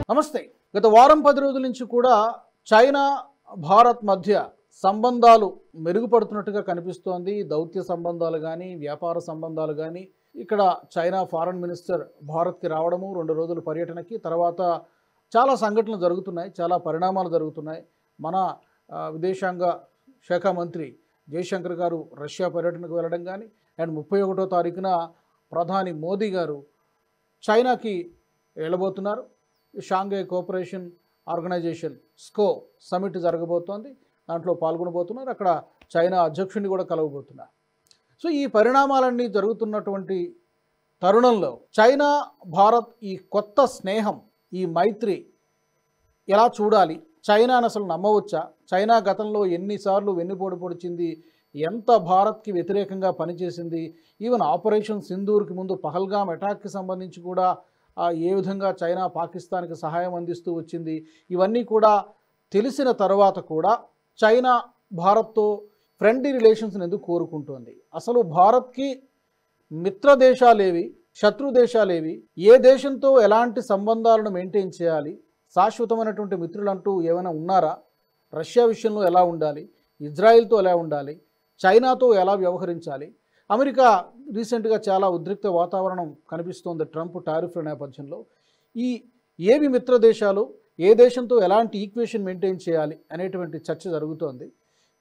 నమస్తే. గత వారం 10 రోజుల నుంచి కూడా చైనా భారత్ మధ్య సంబంధాలు మెరుగుపడుతున్నట్టుగా కనిపిస్తోంది. దౌత్య సంబంధాలు కానీ, వ్యాపార సంబంధాలు కానీ. ఇక్కడ చైనా ఫారెన్ మినిస్టర్ భారత్కి రావడము, 2 రోజుల పర్యటనకి తర్వాత చాలా సంఘటనలు జరుగుతున్నాయి, చాలా పరిణామాలు జరుగుతున్నాయి. మన విదేశాంగ శాఖ మంత్రి జయశంకర్ గారు రష్యా పర్యటనకు వెళ్ళడం కానీ, అండ్ 31వ తారీఖున ప్రధాని మోదీ గారు చైనాకి వెళ్ళబోతున్నారు. షాంఘై కోఆపరేషన్ ఆర్గనైజేషన్ స్కో సమిట్ జరగబోతోంది, దాంట్లో పాల్గొనబోతున్నారు. అక్కడ చైనా అధ్యక్షుడిని కూడా కలవబోతున్నారు. సో ఈ పరిణామాలన్నీ జరుగుతున్నటువంటి తరుణంలో చైనా భారత్ ఈ కొత్త స్నేహం, ఈ మైత్రి ఎలా చూడాలి? చైనాను అసలు నమ్మవచ్చా? చైనా గతంలో ఎన్నిసార్లు వెన్నుపోటు పొడిచింది, ఎంత భారత్కి వ్యతిరేకంగా పనిచేసింది, ఈవెన్ ఆపరేషన్ సింధూర్కి ముందు పహల్గామ్ అటాక్కి సంబంధించి కూడా ఏ విధంగా చైనా పాకిస్తాన్కి సహాయం అందిస్తూ వచ్చింది, ఇవన్నీ కూడా తెలిసిన తర్వాత కూడా చైనా భారత్తో ఫ్రెండ్లీ రిలేషన్స్ని ఎందుకు కోరుకుంటోంది? అసలు భారత్కి మిత్ర దేశాలేవి, శత్రు దేశాలేవి, ఏ దేశంతో ఎలాంటి సంబంధాలను మెయింటైన్ చేయాలి, శాశ్వతమైనటువంటి మిత్రులంటూ ఏమైనా ఉన్నారా? రష్యా విషయంలో ఎలా ఉండాలి, ఇజ్రాయిల్తో ఎలా ఉండాలి, చైనాతో ఎలా వ్యవహరించాలి? అమెరికా రీసెంట్గా చాలా ఉద్రిక్త వాతావరణం కనిపిస్తోంది ట్రంప్ టారిఫ్ల నేపథ్యంలో. ఏవి మిత్ర దేశాలు, ఏ దేశంతో ఎలాంటి ఈక్వేషన్ మెయింటైన్ చేయాలి అనేటువంటి చర్చ జరుగుతోంది.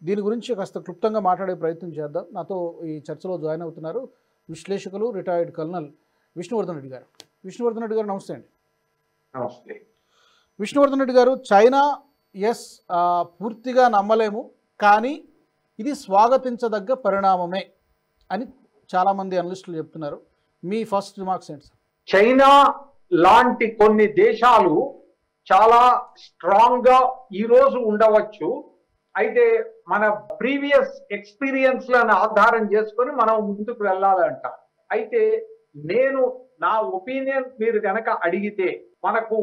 దీని గురించి కాస్త క్లుప్తంగా మాట్లాడే ప్రయత్నం చేద్దాం. నాతో ఈ చర్చలో జాయిన్ అవుతున్నారు విశ్లేషకులు, రిటైర్డ్ కల్నల్ విష్ణువర్ధన్ రెడ్డి గారు. విష్ణువర్ధన్ రెడ్డి గారు నమస్తే అండి. నమస్తే. విష్ణువర్ధన్ రెడ్డి గారు, చైనా పూర్తిగా నమ్మలేము, కానీ ఇది స్వాగతించదగ్గ పరిణామమే అని చాలామంది అనలిస్టులు చెప్తున్నారు. మీ ఫస్ట్ రిమార్క్స్ ఏంటి సార్? చైనా లాంటి కొన్ని దేశాలు చాలా స్ట్రాంగ్ గా ఈరోజు ఉండవచ్చు. అయితే మన ప్రీవియస్ ఎక్స్పీరియన్స్లను ఆధారం చేసుకొని మనం ముందుకు వెళ్ళాలంట. అయితే నా ఒపీనియన్ మీరు కనుక అడిగితే, మనకు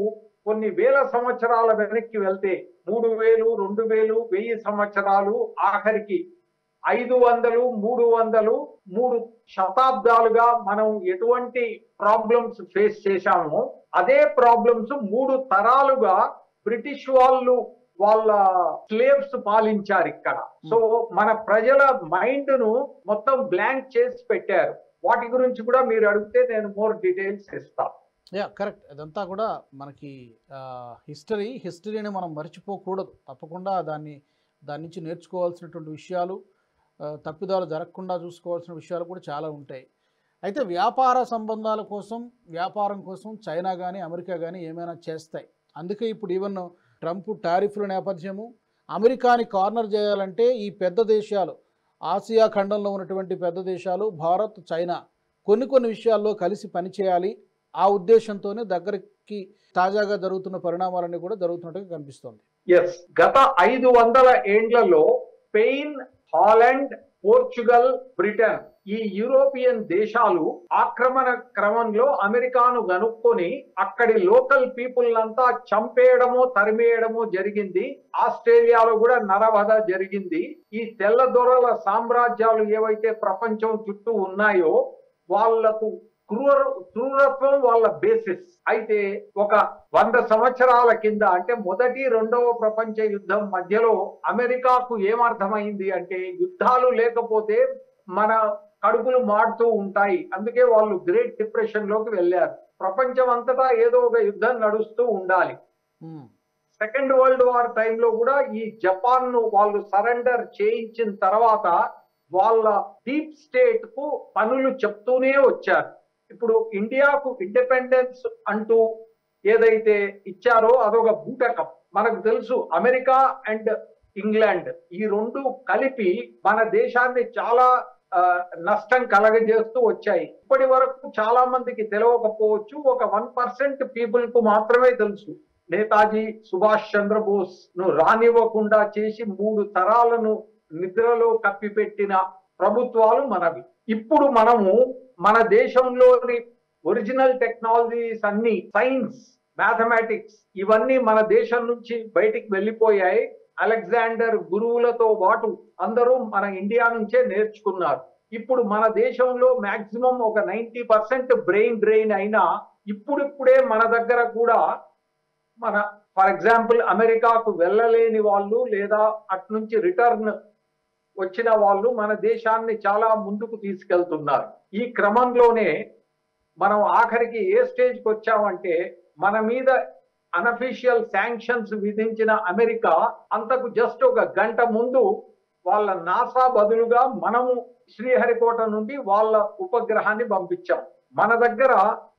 కొన్ని వేల సంవత్సరాల వెనక్కి వెళ్తే 3000, 2000, 1000 సంవత్సరాలు, ఆఖరికి 500, 300, 3 శతాబ్దాలుగా మనం ఎటువంటి ప్రాబ్లమ్స్ ఫేస్ చేశామో అదే ప్రాబ్లమ్స్ 3 తరాలుగా బ్రిటిష్ వాళ్ళ స్లేవ్స్ పాలించారు ఇక్కడ. సో మన ప్రజల మైండ్ ను మొత్తం బ్లాంక్ చేసి పెట్టారు. వాటి గురించి కూడా మీరు అడిగితే నేను మోర్ డీటెయిల్స్ ఇస్తాను. కరెక్ట్. అదంతా కూడా మనకి హిస్టరీని మనం మర్చిపోకూడదు. తప్పకుండా దాని నుంచి నేర్చుకోవాల్సినటువంటి విషయాలు, తప్పిదాలు జరగకుండా చూసుకోవాల్సిన విషయాలు కూడా చాలా ఉంటాయి. అయితే వ్యాపార సంబంధాల కోసం, వ్యాపారం కోసం చైనా కానీ అమెరికా కానీ ఏమైనా చేస్తాయి. అందుకే ఇప్పుడు ఈవెన్ ట్రంప్ టారిఫ్ల నేపథ్యము, అమెరికాని కార్నర్ చేయాలంటే ఈ పెద్ద దేశాలు, ఆసియా ఖండంలో ఉన్నటువంటి పెద్ద దేశాలు భారత్, చైనా కొన్ని విషయాల్లో కలిసి పనిచేయాలి. ఆ ఉద్దేశంతోనే దగ్గరికి తాజాగా జరుగుతున్న పరిణామాలన్నీ కూడా జరుగుతున్నట్టుగా కనిపిస్తోంది. గత 500 ఏండ్లలో స్పెయిన్, హాలండ్, పోర్చుగల్, బ్రిటన్ ఈ యూరోపియన్ దేశాలు ఆక్రమణ క్రమంలో అమెరికాను గనుక్కొని అక్కడి లోకల్ పీపుల్ అంతా చంపేయడమో తరిమేయడమో జరిగింది. ఆస్ట్రేలియాలో కూడా నరవధ జరిగింది. ఈ తెల్ల దొరల సామ్రాజ్యాలు ఏవైతే ప్రపంచం చుట్టూ ఉన్నాయో వాళ్లకు క్రూరత్వం వాళ్ళ బేసిస్. అయితే ఒక 100 సంవత్సరాల కింద, అంటే మొదటి 2వ ప్రపంచ యుద్ధం మధ్యలో అమెరికాకు ఏమర్థమైంది అంటే, యుద్ధాలు లేకపోతే మన కడుపులు మాడుతూ ఉంటాయి, అందుకే వాళ్ళు గ్రేట్ డిప్రెషన్ లోకి వెళ్ళారు. ప్రపంచం అంతటా ఏదో ఒక యుద్ధం నడుస్తూ ఉండాలి. సెకండ్ వరల్డ్ వార్ టైంలో కూడా ఈ జపాన్ ను వాళ్ళు సరెండర్ చేయించిన తర్వాత వాళ్ళ డీప్ స్టేట్ కు పనులు చెప్తూనే వచ్చారు. ఇప్పుడు ఇండియాకు ఇండిపెండెన్స్ అంటూ ఏదైతే ఇచ్చారో అదొక బూటకం. మనకు తెలుసు, అమెరికా అండ్ ఇంగ్లాండ్ ఈ 2 కలిపి మన దేశాన్ని చాలా నష్టం కలగజేస్తూ వచ్చాయి. ఇప్పటి వరకు చాలా మందికి తెలియకపోవచ్చు, ఒక 1% పీపుల్ కు మాత్రమే తెలుసు. నేతాజీ సుభాష్ చంద్రబోస్ ను రానివ్వకుండా చేసి 3 తరాలను నిద్రలో కప్పిపెట్టిన ప్రభుత్వాలు మనవి. ఇప్పుడు మనము మన దేశంలోని ఒరిజినల్ టెక్నాలజీస్ అన్ని, సైన్స్, మ్యాథమెటిక్స్ ఇవన్నీ మన దేశం నుంచి బయటికి వెళ్ళిపోయాయి. అలెగ్జాండర్ గురువులతో పాటు అందరూ మన ఇండియా నుంచే నేర్చుకున్నారు. ఇప్పుడు మన దేశంలో మాక్సిమం ఒక 90% బ్రెయిన్ డ్రెయిన్ అయినా ఇప్పుడిప్పుడే మన దగ్గర కూడా మన ఫర్ ఎగ్జాంపుల్ అమెరికాకు వెళ్ళలేని వాళ్ళు లేదా అటు నుంచి రిటర్న్ వచ్చిన వాళ్ళు మన దేశాన్ని చాలా ముందుకు తీసుకెళ్తున్నారు. ఈ క్రమంలోనే మనం ఆఖరికి ఏ స్టేజ్కి వచ్చామంటే మన మీద అనఫీషియల్ శాంక్షన్స్ విధించిన అమెరికా అంతకు జస్ట్ ఒక గంట ముందు వాళ్ళ నాసా బదులుగా మనము శ్రీహరికోట నుండి వాళ్ళ ఉపగ్రహాన్ని పంపించాం. మన దగ్గర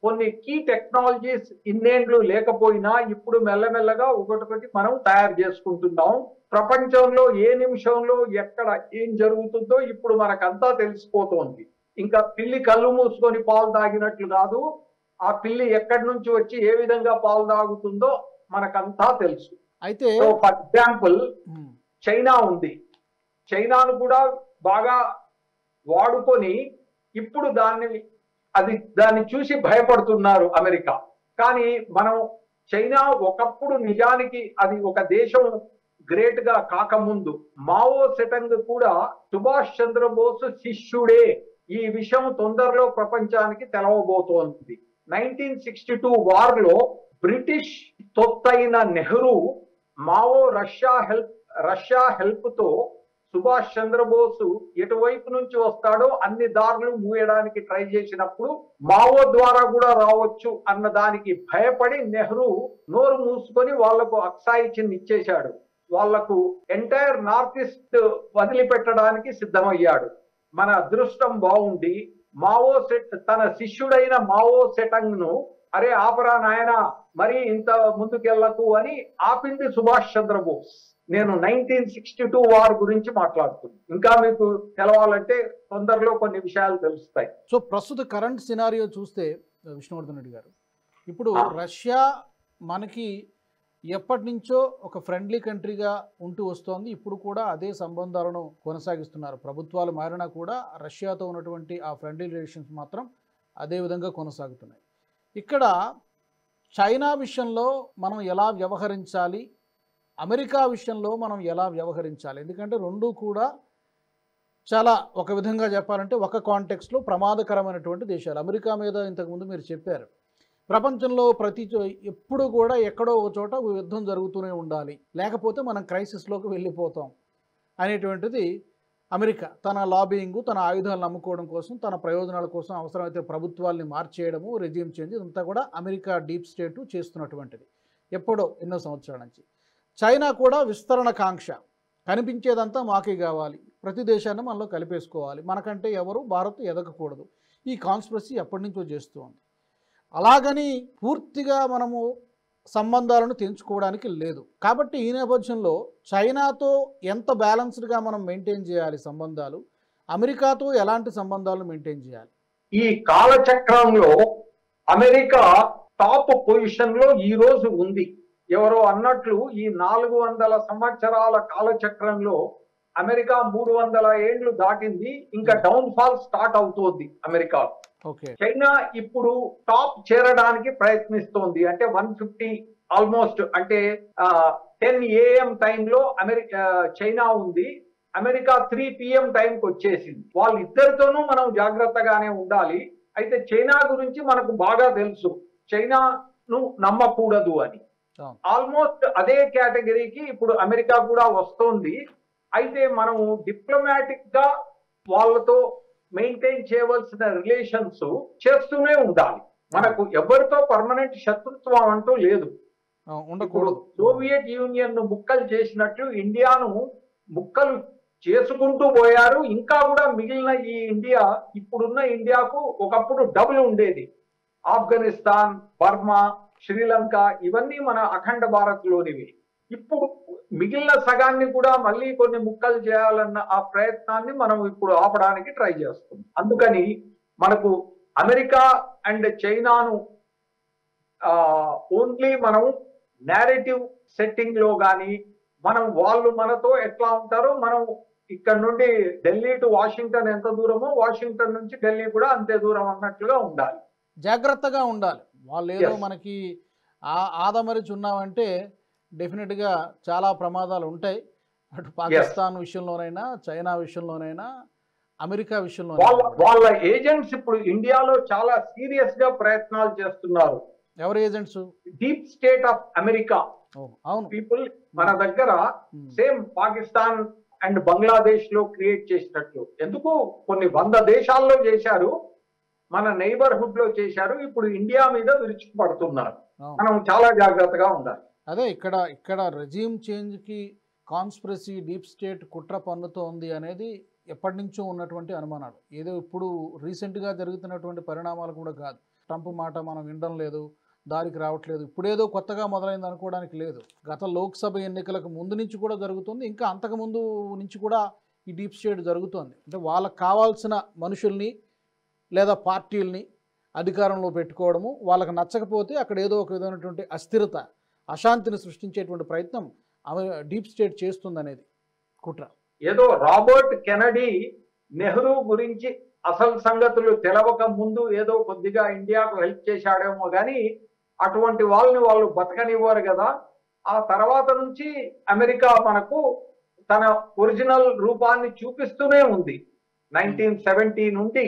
కొన్ని కీ టెక్నాలజీస్ ఇన్నేండ్లు లేకపోయినా ఇప్పుడు మెల్లమెల్లగా ఒకటొకటి మనం తయారు చేసుకుంటున్నాం. ప్రపంచంలో ఏ నిమిషంలో ఎక్కడ ఏం జరుగుతుందో ఇప్పుడు మనకంతా తెలిసిపోతోంది. ఇంకా పిల్లి కళ్ళు మూసుకొని పాలు తాగినట్లు కాదు, ఆ పిల్లి ఎక్కడి నుంచి వచ్చి ఏ విధంగా పాలు తాగుతుందో మనకంతా తెలుసు. అయితే ఫర్ ఎగ్జాంపుల్ చైనా ఉంది. చైనాను కూడా బాగా వాడుకొని ఇప్పుడు దాన్ని చూసి భయపడుతున్నారు అమెరికా. కానీ మనం చైనా ఒకప్పుడు నిజానికి అది ఒక దేశం గ్రేట్ గా కాకముందు మావో సెటంగ్ కూడా సుభాష్ చంద్రబోస్ శిష్యుడే. ఈ విషయం తొందరలో ప్రపంచానికి తెలవబోతోంది. 1962 వార్లో బ్రిటిష్ తొత్తైన నెహ్రూ మావో రష్యా హెల్ప్ తో సుభాష్ చంద్రబోస్ ఎటువైపు నుంచి వస్తాడో అన్ని దారులు మూయడానికి ట్రై చేసినప్పుడు మావో ద్వారా కూడా రావచ్చు అన్న దానికి భయపడి నెహ్రూ నోరు మూసుకొని వాళ్లకు అక్సాయి చిహ్నం ఇచ్చేశాడు. వాళ్లకు ఎంటైర్ నార్త్ ఈస్ట్ వదిలిపెట్టడానికి సిద్ధమయ్యాడు. మన అదృష్టం బాగుండి తన శిష్యుడైన మావో సెటంగ్ ను అరే ఆపరా నాయన మరి ఇంత ముందుకెళ్లకు అని ఆపింది సుభాష్ చంద్రబోస్. నేను 1962 వార్ గురించి మాట్లాడుతున్నాను. ఇంకా మీకు తెలవాలంటే తొందరలో కొన్ని విషయాలు తెలుస్తాయి. సో ప్రస్తుత కరెంట్ సినారియో చూస్తే విష్ణువర్ధన్ రెడ్డి గారు, ఇప్పుడు రష్యా మనకి ఎప్పటి నుంచో ఒక ఫ్రెండ్లీ కంట్రీగా ఉంటూ వస్తోంది. ఇప్పుడు కూడా అదే సంబంధాలను కొనసాగిస్తున్నారు. ప్రభుత్వాలు మారినా కూడా రష్యాతో ఉన్నటువంటి ఆ ఫ్రెండ్లీ రిలేషన్స్ మాత్రం అదే విధంగా కొనసాగుతున్నాయి. ఇక్కడ చైనా విషయంలో మనం ఎలా వ్యవహరించాలి, అమెరికా విషయంలో మనం ఎలా వ్యవహరించాలి? ఎందుకంటే రెండూ కూడా చాలా ఒక విధంగా చెప్పాలంటే ఒక కాంటెక్స్లో ప్రమాదకరమైనటువంటి దేశాలు. అమెరికా మీద ఇంతకుముందు మీరు చెప్పారు, ప్రపంచంలో ఎప్పుడు కూడా ఎక్కడో ఒక చోట యుద్ధం జరుగుతూనే ఉండాలి, లేకపోతే మనం క్రైసిస్లోకి వెళ్ళిపోతాం అనేటువంటిది అమెరికా. తన లాబియింగ్, తన ఆయుధాలను అమ్ముకోవడం కోసం, తన ప్రయోజనాల కోసం అవసరమైతే ప్రభుత్వాల్ని మార్చేయడము, రెజ్యూమ్ చేంజ్, ఇదంతా కూడా అమెరికా డీప్ స్టేట్ చేస్తున్నటువంటిది ఎప్పుడో ఎన్నో సంవత్సరాల నుంచి. చైనా కూడా విస్తరణ కాంక్ష, కనిపించేదంతా మాకే కావాలి, ప్రతి దేశాన్ని మనలో కలిపేసుకోవాలి, మనకంటే ఎవరు భారత్ ఎదగకూడదు. ఈ కాన్స్పిరసీ ఎప్పటి నుంచో చేస్తూ ఉంది. అలాగని పూర్తిగా మనము సంబంధాలను తెంచుకోవడానికి లేదు. కాబట్టి ఈ నేపథ్యంలో చైనాతో ఎంత బ్యాలెన్స్డ్గా మనం మెయింటైన్ చేయాలి సంబంధాలు, అమెరికాతో ఎలాంటి సంబంధాలను మెయింటైన్ చేయాలి? ఈ కాలచక్రంలో అమెరికా టాప్ పొజిషన్లో ఈ రోజు ఉంది. ఎవరో అన్నట్లు ఈ 400 సంవత్సరాల కాలచక్రంలో అమెరికా 300 ఏండ్లు దాటింది. ఇంకా డౌన్ ఫాల్ స్టార్ట్ అవుతోంది అమెరికా. చైనా ఇప్పుడు టాప్ చేరడానికి ప్రయత్నిస్తోంది. అంటే 150 ఆల్మోస్ట్, అంటే 10 AM టైంలో చైనా ఉంది. అమెరికా 3 PM టైంకి వచ్చేసింది. వాళ్ళిద్దరితోనూ మనం జాగ్రత్తగానే ఉండాలి. అయితే చైనా గురించి మనకు బాగా తెలుసు, చైనాను నమ్మకూడదు అని. ఆల్మోస్ట్ అదే కేటగిరీకి ఇప్పుడు అమెరికా కూడా వస్తోంది. అయితే మనం డిప్లొమాటిక్ గా వాళ్ళతో మెయింటైన్ చేయవలసిన రిలేషన్స్ చేస్తూనే ఉండాలి. మనకు ఎవరితో పర్మనెంట్ శత్రుత్వం అంటూ లేదు. ఉండకూడదు. సోవియట్ యూనియన్ ను ముక్కలు చేసినట్లు ఇండియాను ముక్కలు చేసుకుంటూ పోయారు. ఇంకా కూడా మిగిలిన ఈ ఇండియా, ఇప్పుడున్న ఇండియాకు ఒకప్పుడు డబుల్ ఉండేది. ఆఫ్ఘనిస్తాన్, బర్మా, శ్రీలంక ఇవన్నీ మన అఖండ భారత్ లోనివి. ఇప్పుడు మిగిలిన సగాన్ని కూడా మళ్ళీ కొన్ని ముక్కలు చేయాలన్న ఆ ప్రయత్నాన్ని మనం ఇప్పుడు ఆపడానికి ట్రై చేస్తున్నాం. అందుకని మనకు అమెరికా అండ్ చైనాను ఓన్లీ మనం నేరేటివ్ సెట్టింగ్ లో కానీ, మనం వాళ్ళు మనతో ఎట్లా ఉంటారో, మనం ఇక్కడ నుండి ఢిల్లీ టు వాషింగ్టన్ ఎంత దూరమో వాషింగ్టన్ నుంచి ఢిల్లీ కూడా అంతే దూరం అన్నట్లుగా ఉండాలి. జాగ్రత్తగా ఉండాలి. వాళ్ళు ఏదో మనకి ఆదమరిచి ఉన్నామంటే డెఫినెట్గా చాలా ప్రమాదాలు ఉంటాయి. అటు పాకిస్తాన్ విషయంలోనైనా, చైనా విషయంలోనైనా, అమెరికా విషయంలో వాళ్ళ ఏజెంట్స్ ఇప్పుడు ఇండియాలో చాలా సీరియస్ గా ప్రయత్నాలు చేస్తున్నారు. ఎవరు agents? Deep state of America అవును. పీపుల్ మన దగ్గర సేమ్ పాకిస్తాన్ అండ్ బంగ్లాదేశ్ లో క్రియేట్ చేసినట్లు. ఎందుకు కొన్ని 100 దేశాల్లో చేశారు, మన నైబర్హుడ్ లో చేశారు, ఇప్పుడు ఇండియా మీద విరుచుకుపడుతున్నారు. మనం చాలా జాగ్రత్తగా ఉండాలి. అదే ఇక్కడ రెజ్యూమ్ చేంజ్ కి కాన్స్పిరసీ డీప్ స్టేట్ కుట్ర పన్నుతోంది అనేది ఎప్పటి నుంచో ఉన్నటువంటి అనుమానాలు. ఏదో ఇప్పుడు రీసెంట్గా జరుగుతున్నటువంటి పరిణామాలు కూడా కాదు. ట్రంప్ మాట మనం వినడం లేదు, దారికి రావట్లేదు, ఇప్పుడేదో కొత్తగా మొదలైంది అనుకోవడానికి లేదు. గత లోక్సభ ఎన్నికలకు ముందు నుంచి కూడా జరుగుతుంది, ఇంకా అంతకుముందు నుంచి కూడా ఈ డీప్ స్టేట్ జరుగుతోంది. అంటే వాళ్ళకు కావాల్సిన మనుషుల్ని లేదా పార్టీల్ని అధికారంలో పెట్టుకోవడము, వాళ్ళకి నచ్చకపోతే అక్కడ ఏదో ఒక విధమైనటువంటి అస్థిరత, అశాంతిని సృష్టించేటువంటి ప్రయత్నం డీప్ స్టేట్ చేస్తుందనేది కుట్ర. ఏదో రాబర్ట్ కెనడీ నెహ్రూ గురించి అసలు సంగతులు తెలవక ముందు ఏదో కొద్దిగా ఇండియాకు హెల్ప్ చేశాడేమో కానీ అటువంటి వాళ్ళని వాళ్ళు బతకనివ్వరు కదా. ఆ తర్వాత నుంచి అమెరికా మనకు తన ఒరిజినల్ రూపాన్ని చూపిస్తూనే ఉంది. 1970 నుండి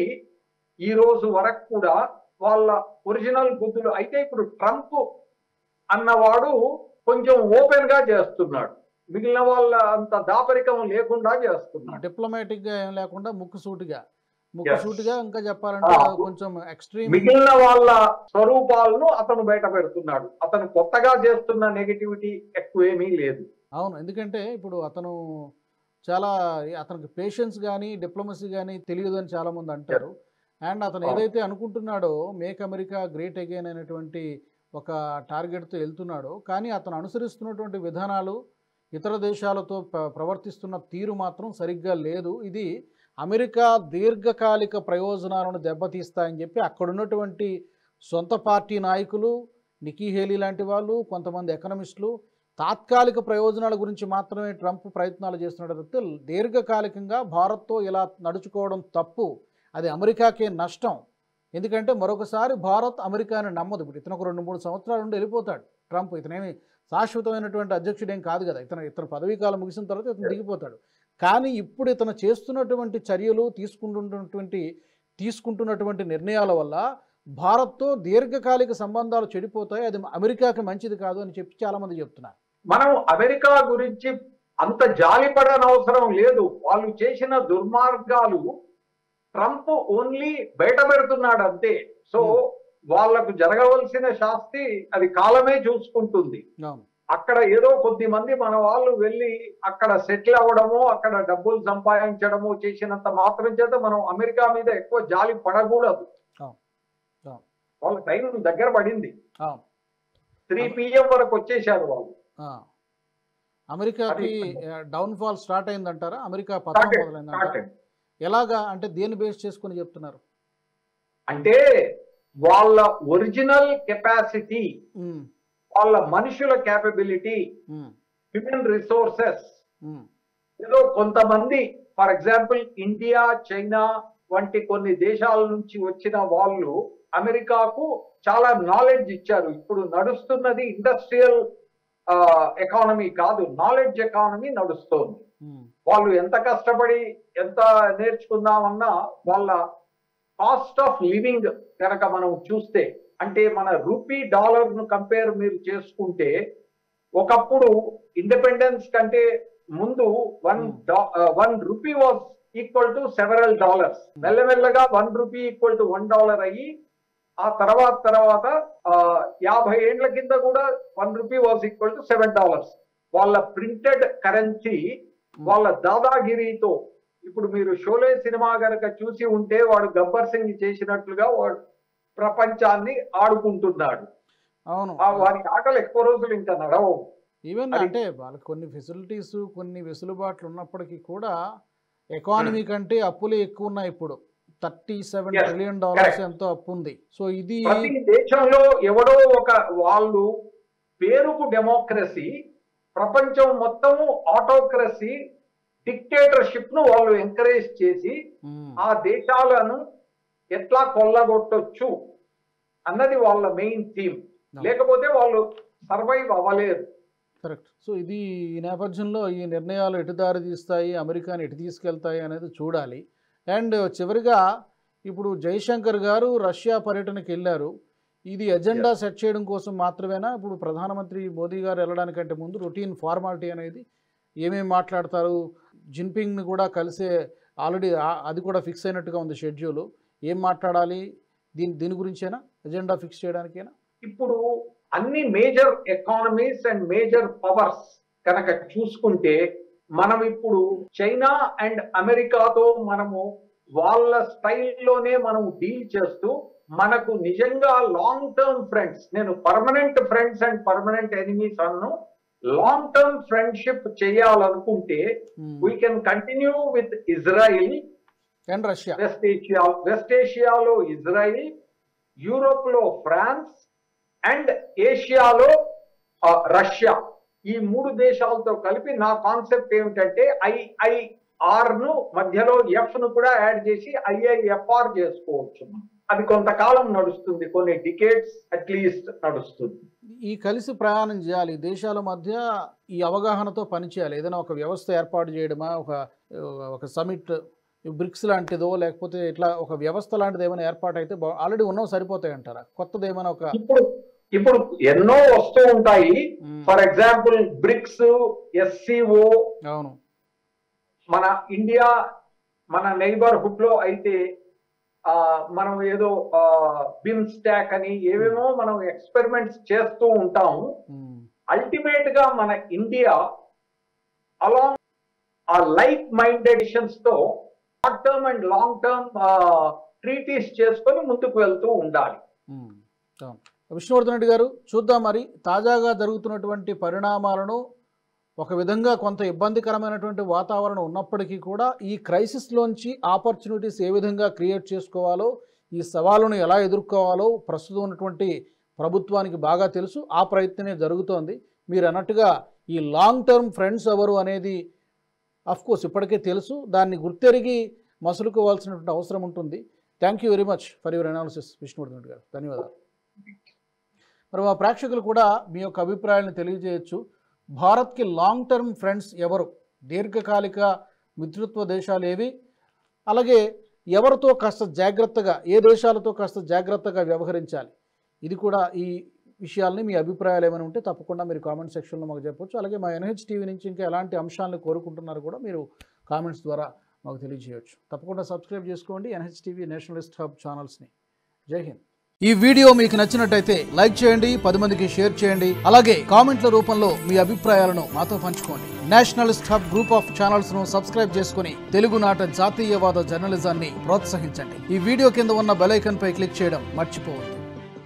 ఈ రోజు వరకు కూడా వాళ్ళ ఒరిజినల్ బుద్ధులు. అయితే ఇప్పుడు ట్రంప్ అన్నవాడు కొంచెం ఓపెన్ గా చేస్తున్నాడు, మిగిలిన వాళ్ళ అంత దాపరికం లేకుండా చేస్తున్నాడు. డిప్లొమాటిక్ గా ఏం లేకుండా ముక్కుసూటిగా ఇంకా చెప్పాలంటే కొంచెం ఎక్స్ట్రీమ్. మిగిలిన వాళ్ళ స్వరూపాలను అతను బయట పెడుతున్నాడు. అతను కొత్తగా చేస్తున్న నెగటివిటీ ఎక్కువేమీ లేదు. అవును, ఎందుకంటే ఇప్పుడు అతనికి పేషెన్స్ కానీ డిప్లొమసీ కానీ తెలియదు అని చాలా మంది అంటారు. అండ్ అతను ఏదైతే అనుకుంటున్నాడో మేక్ అమెరికా గ్రేట్ అగైన్ అనేటువంటి ఒక టార్గెట్తో వెళ్తున్నాడో, కానీ అతను అనుసరిస్తున్నటువంటి విధానాలు ఇతర దేశాలతో ప్రవర్తిస్తున్న తీరు మాత్రం సరిగ్గా లేదు. ఇది అమెరికా దీర్ఘకాలిక ప్రయోజనాలను దెబ్బతీస్తాయని చెప్పి అక్కడున్నటువంటి సొంత పార్టీ నాయకులు, నికీ హేలీ లాంటి వాళ్ళు, కొంతమంది ఎకనమిస్టులు తాత్కాలిక ప్రయోజనాల గురించి మాత్రమే ట్రంప్ ప్రయత్నాలు చేస్తున్నాడు తప్పితే దీర్ఘకాలికంగా భారత్తో ఇలా నడుచుకోవడం తప్పు, అది అమెరికాకే నష్టం. ఎందుకంటే మరొకసారి భారత్ అమెరికాని నమ్మదు. ఇప్పుడు ఇతను ఒక 2-3 సంవత్సరాల నుండి వెళ్ళిపోతాడు ట్రంప్. ఇతనేమి శాశ్వతమైనటువంటి అధ్యక్షుడేం కాదు కదా. ఇతను పదవీ కాలం ముగిసిన తర్వాత ఇతను దిగిపోతాడు. కానీ ఇప్పుడు ఇతను చేస్తున్నటువంటి చర్యలు, తీసుకుంటున్నటువంటి నిర్ణయాల వల్ల భారత్తో దీర్ఘకాలిక సంబంధాలు చెడిపోతాయి, అది అమెరికాకి మంచిది కాదు అని చెప్పి చాలామంది చెప్తున్నారు. మనం అమెరికా గురించి అంత జాలిపడనవసరం లేదు. వాళ్ళు చేసిన దుర్మార్గాలు ట్రంప్ ఓన్లీ బయట పెడుతున్నాడు అంతే. సో వాళ్లకు జరగవలసిన శాస్తి అది కాలమే చూసుకుంటుంది. అక్కడ ఏదో కొద్ది మంది మన వాళ్ళు వెళ్ళి అక్కడ సెటిల్ అవ్వడము, అక్కడ డబ్బులు సంపాదించడము చేసినంత మాత్రం చేత మనం అమెరికా మీద ఎక్కువ జాలి పడకూడదు. వాళ్ళ టైం దగ్గర పడింది. 3 PM వరకు వచ్చేసారు వాళ్ళు. అమెరికాకి డౌన్ ఫాల్ స్టార్ట్ అయిందంటారా? అమెరికా పతనం మొదలైందంటారా? ఎలాగా అంటే దేన్ని బేస్ చేసుకుని చెప్తున్నారు? అంటే వాళ్ళ ఒరిజినల్ కెపాసిటీ, వాళ్ళ మనుషుల క్యాపబిలిటీ, హ్యూమన్ రిసోర్సెస్. ఏదో కొంతమంది ఫర్ ఎగ్జాంపుల్ ఇండియా, చైనా వంటి కొన్ని దేశాల నుంచి వచ్చిన వాళ్ళు అమెరికాకు చాలా నాలెడ్జ్ ఇచ్చారు. ఇప్పుడు నడుస్తున్నది ఇండస్ట్రియల్ ఎకానమీ కాదు, నాలెడ్జ్ ఎకానమీ నడుస్తోంది. వాళ్ళు ఎంత కష్టపడి ఎంత నేర్చుకుందామన్నా వాళ్ళ కాస్ట్ ఆఫ్ లివింగ్ కనుక మనం చూస్తే, అంటే మన రూపీ డాలర్ ను కంపేర్ మీరు చేసుకుంటే, ఒకప్పుడు ఇండిపెండెన్స్ కంటే ముందు 1 rupee was equal to several dollars. మెల్లమెల్లగా 1 రూపీ ఈక్వల్ టు $1 అయ్యి ఆ తర్వాత 50 ఏళ్ల కింద కూడా 1 రూపీ వాజ్ ఈక్వల్ టు $7. వాళ్ళ ప్రింటెడ్ కరెన్సీ వాళ్ళ దాదాగిరితో, ఇప్పుడు మీరు షోలే సినిమా గనక చూసి ఉంటే వాడు గబ్బర్ సింగ్ చేసినట్లుగా వాడు ప్రపంచాన్ని ఆడుకుంటున్నాడు. అవును, వారి ఆటలు ఎక్కువ రోజులు ఇంకా నడవవు. ఈవెన్ అంటే వాళ్ళకి కొన్ని ఫెసిలిటీస్, కొన్ని వెసులుబాట్లు ఉన్నప్పటికీ కూడా ఎకానమీ కంటే అప్పులే ఎక్కువ ఉన్నాయి. ఇప్పుడు $37 ట్రిలియన్ ఎంతో అప్పు ఉంది. సో ఇది ప్రతి దేశంలో ఎవడో ఒక వాళ్ళు పేరుకు డెమోక్రసీ, ప్రపంచం మొత్తము ఆటోక్రసీ, డిక్టేటర్షిప్ ను వాళ్ళు ఎంకరేజ్ చేసి ఆ దేశాలను ఎట్లా కొల్లగొట్టొచ్చు అన్నది వాళ్ళ మెయిన్ థీమ్. లేకపోతే వాళ్ళు సర్వైవ్ అవ్వలేరు. కరెక్ట్. సో ఇది ఈ నేపథ్యంలో ఈ నిర్ణయాలు ఎటు దారి తీస్తాయి, అమెరికాని ఎటు తీసుకెళ్తాయి అనేది చూడాలి. అండ్ చివరిగా ఇప్పుడు జైశంకర్ గారు రష్యా పర్యటనకి వెళ్ళారు. ఇది ఎజెండా సెట్ చేయడం కోసం మాత్రమేనా? ఇప్పుడు ప్రధానమంత్రి మోదీ గారు వెళ్ళడానికంటే ముందు రొటీన్ ఫార్మాలిటీ అనేది ఏమేమి మాట్లాడతారు, జిన్పింగ్ని కూడా కలిసే ఆల్రెడీ అది కూడా ఫిక్స్ అయినట్టుగా ఉంది షెడ్యూల్. ఏం మాట్లాడాలి, దీని గురించేనా ఎజెండా ఫిక్స్ చేయడానికేనా? ఇప్పుడు అన్ని major economies and major powers కనుక చూసుకుంటే మనం ఇప్పుడు చైనా అండ్ అమెరికాతో మనము వాళ్ళ స్టైల్లోనే మనం డీల్ చేస్తూ మనకు నిజంగా లాంగ్ టర్మ్ ఫ్రెండ్స్, నేను permanent friends and permanent enemies అన్ను, లాంగ్ టర్మ్ ఫ్రెండ్షిప్ చేయాలనుకుంటే we can continue with Israel and Russia. West ఏషియాలో ఇజ్రాయిల్, యూరోప్ లో ఫ్రాన్స్ అండ్ ఏషియాలో రష్యా, ఈ 3 దేశాలతో కలిపి నా కాన్సెప్ట్ ఏమిటంటే ఐఐఆర్ ను మధ్యలో ఎఫ్ ను కూడా యాడ్ చేసి ఐఐఎఫ్ఆర్ చేసుకోవచ్చు. అది కొంతకాలం నడుస్తుంది, కొన్ని డికేడ్స్ అట్లీస్ట్ నడుస్తుంది. ఈ కలిసి ప్రయాణం చేయాలి, దేశాల మధ్య ఈ అవగాహనతో పనిచేయాలి. ఏదైనా ఒక వ్యవస్థ ఏర్పాటు చేయడమా, ఒక సమిట్, బ్రిక్స్ లాంటిదో, లేకపోతే ఇట్లా ఒక వ్యవస్థ లాంటిది ఏమైనా ఏర్పాటు అయితే ఆల్రెడీ ఉన్నవి సరిపోతాయి అంటారా? కొత్తది ఏమైనా ఒక ఇప్పుడు ఎన్నో వస్తూ ఉంటాయి. ఫర్ ఎగ్జాంపుల్ బ్రిక్స్, ఎస్సీఓ, అవును, మన ఇండియా మన నైబర్హుడ్ లో అయితే మనం ఏదో బిమ్ స్టాక్ అని ఏవేమో మనం ఎక్స్పెరిమెంట్స్ చేస్తూ ఉంటాము. అల్టిమేట్ గా మన ఇండియా అలాంగ్ ఆ లైక్ మైండెడ్ నేషన్స్ తో short term and long term treaties చేసుకొని ముందుకు వెళ్తూ ఉండాలి. విష్ణువర్ధన్ రెడ్డి గారు, చూద్దాం మరి తాజాగా జరుగుతున్నటువంటి పరిణామాలను. ఒక విధంగా కొంత ఇబ్బందికరమైనటువంటి వాతావరణం ఉన్నప్పటికీ కూడా ఈ క్రైసిస్లోంచి ఆపర్చునిటీస్ ఏ విధంగా క్రియేట్ చేసుకోవాలో, ఈ సవాలును ఎలా ఎదుర్కోవాలో ప్రస్తుతం ఉన్నటువంటి ప్రభుత్వానికి బాగా తెలుసు. ఆ ప్రయత్నమే జరుగుతోంది. మీరు అన్నట్టుగా ఈ లాంగ్ టర్మ్ ఫ్రెండ్స్ ఎవరు అనేది అఫ్కోర్స్ ఇప్పటికే తెలుసు. దాన్ని గుర్తెరిగి మసులుకోవాల్సినటువంటి అవసరం ఉంటుంది. Thank you very much for your analysis Vishnuvardhan Reddy గారు, ధన్యవాదాలు. మరి మా ప్రేక్షకులు కూడా మీ యొక్క అభిప్రాయాలను తెలియజేయచ్చు. భారత్కి లాంగ్ టర్మ్ ఫ్రెండ్స్ ఎవరు, దీర్ఘకాలిక మిత్రత్వ దేశాలు ఏవి, అలాగే ఎవరితో కాస్త జాగ్రత్తగా, ఏ దేశాలతో కాస్త జాగ్రత్తగా వ్యవహరించాలి, ఇది కూడా ఈ విషయాల్ని మీ అభిప్రాయాలు ఏమైనా ఉంటే తప్పకుండా మీరు కామెంట్ సెక్షన్లో మాకు చెప్పవచ్చు. అలాగే మా ఎన్హెచ్ టీవీ నుంచి ఇంకా ఎలాంటి అంశాలను కోరుకుంటున్నారో కూడా మీరు కామెంట్స్ ద్వారా మాకు తెలియజేయవచ్చు. తప్పకుండా సబ్స్క్రైబ్ చేసుకోండి ఎన్హెచ్ టీవీ నేషనలిస్ట్ హబ్ ఛానల్స్ని. జై హింద్. ఈ వీడియో మీకు నచ్చినట్టయితే లైక్ చేయండి, 10 మందికి షేర్ చేయండి. అలాగే కామెంట్ల రూపంలో మీ అభిప్రాయాలను మాతో పంచుకోండి. Nationalist hub group of channels ను సబ్స్క్రైబ్ చేసుకుని తెలుగునాట జాతీయవాద జర్నలిజాన్ని ప్రోత్సహించండి. ఈ వీడియో కింద ఉన్న బెల్ ఐకాన్ పై క్లిక్ చేయడం మర్చిపోవద్దు.